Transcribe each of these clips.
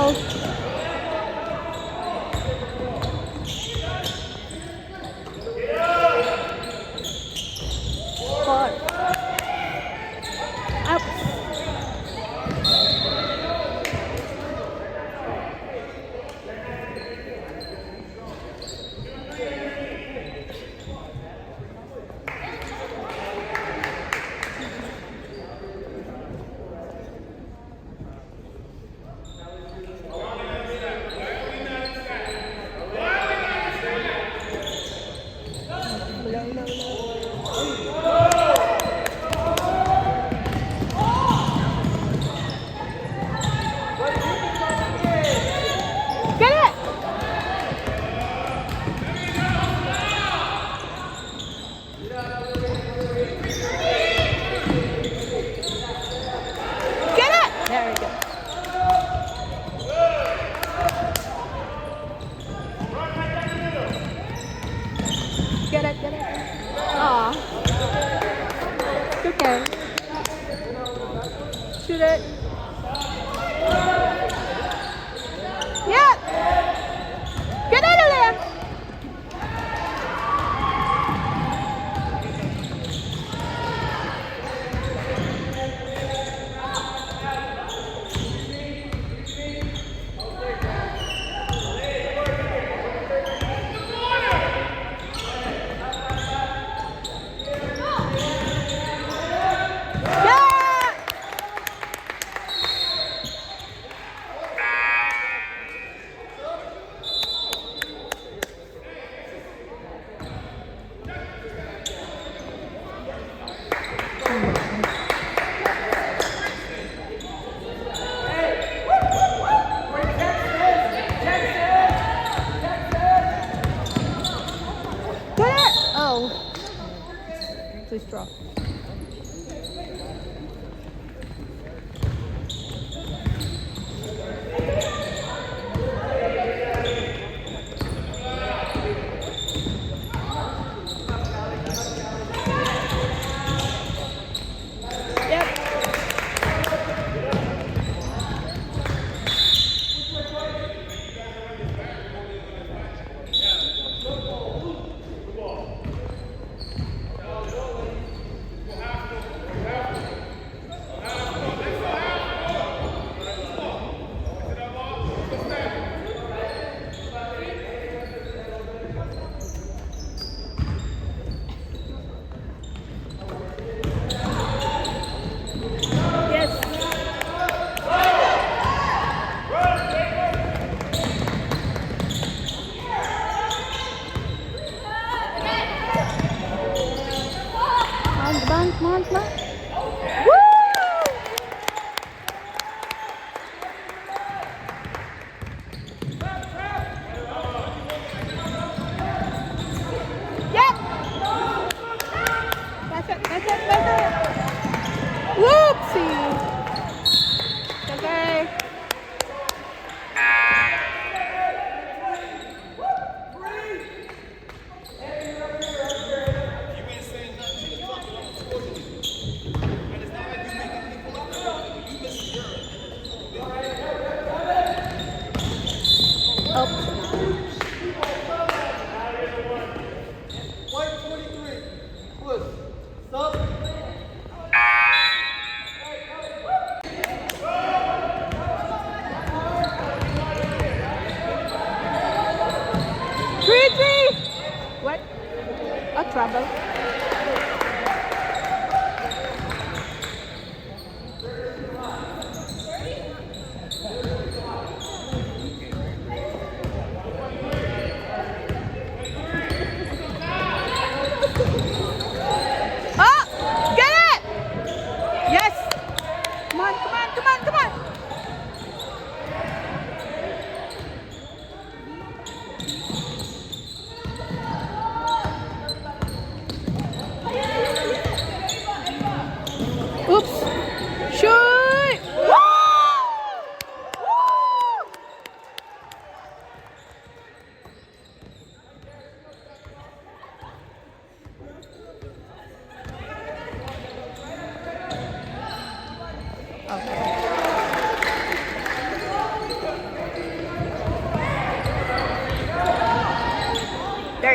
Foul. Four. Up. Get it! Get it! There we go. Get it, get it. Aw. It's okay. Shoot it. Yeah! Get out of there! Oh. Please drop. Come on, come on. Woo! Yep. That's it. Whoopsie. Okay. What? A trouble. Oh! Get it! Yes! Come on, come on, come on, come on!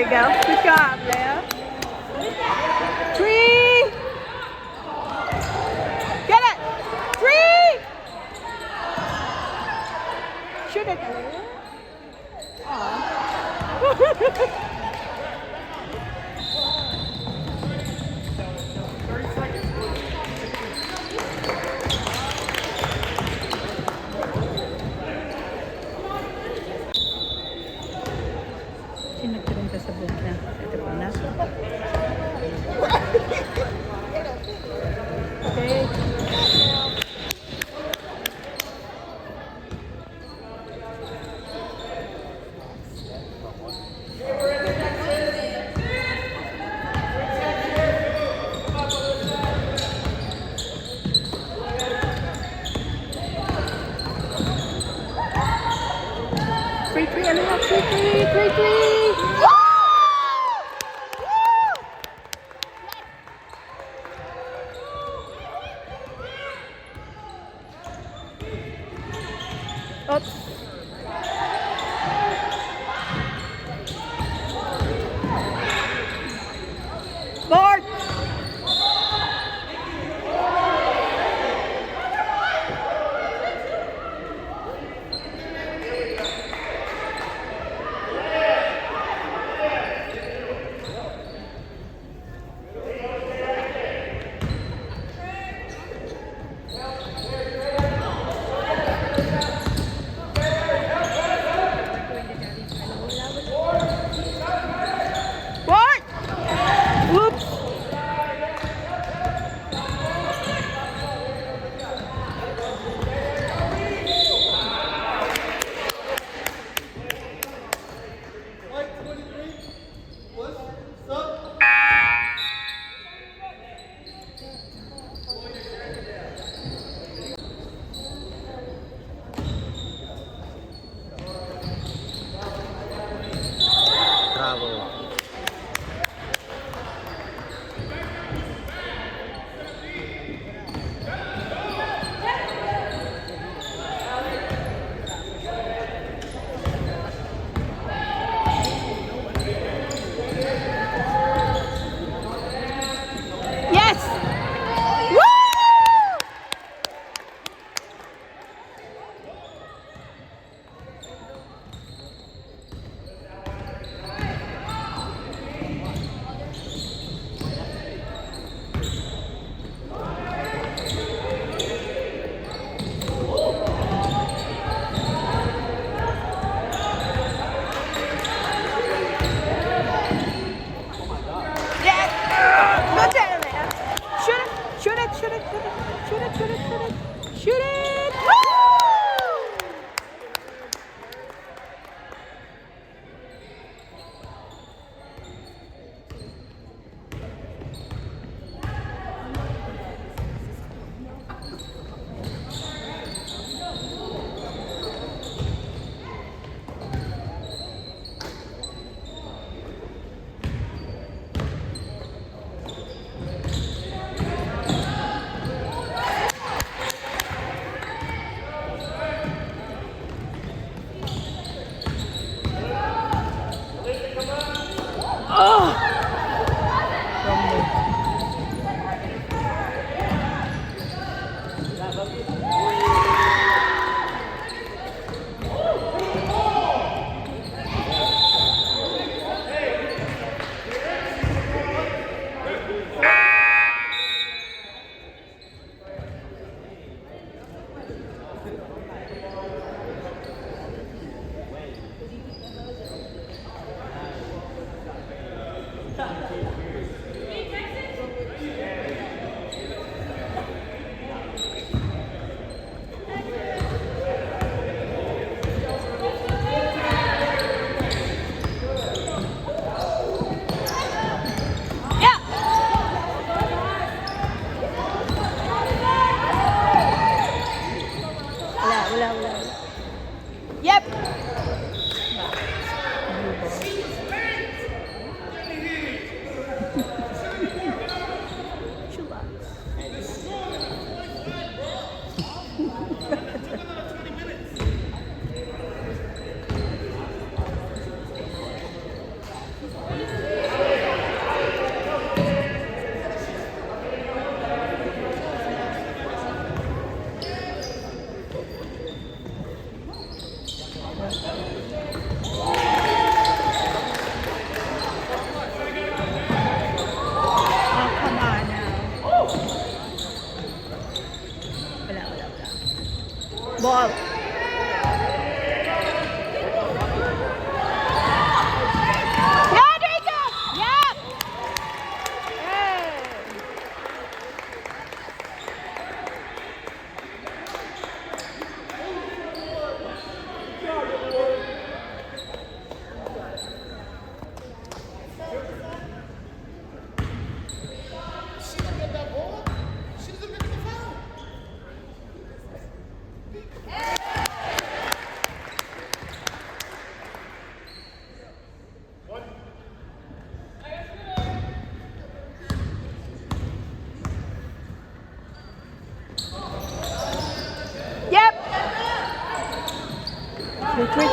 you go. Good job, Leo. 3. Get it. 3. Shoot it, Leo. Aw. Sinagturin ka sa buhok na. Ito po na. Okay. Three, ano na? 3-3. Oops. Board. Board. Whoops. Bravo. Yes. Woo! Yes. Good job, Leo. Shoot it. Shoot it. Woo! Yep. Oh, come on now. Wala. Ball. Yeah, there you go. Yep. Hey. Yep. Three.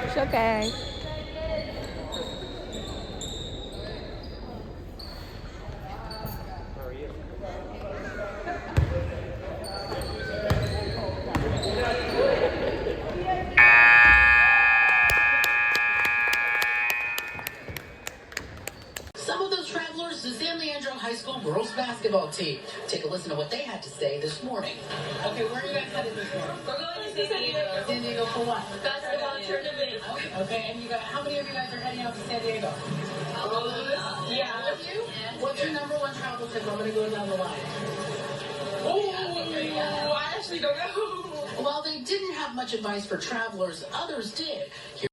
It's okay. Some of those travelers, the San Leandro High School girls basketball team. Take a listen to what they had to say this morning. Okay, where are you guys headed this morning? We're going to San Diego. San Diego for what? Basketball tournament. Okay, and how many of you guys are heading out to San Diego? Yeah. All of you? What's your number one travel tip? I'm going to go down the line. Oh, I actually don't know. While they didn't have much advice for travelers, others did.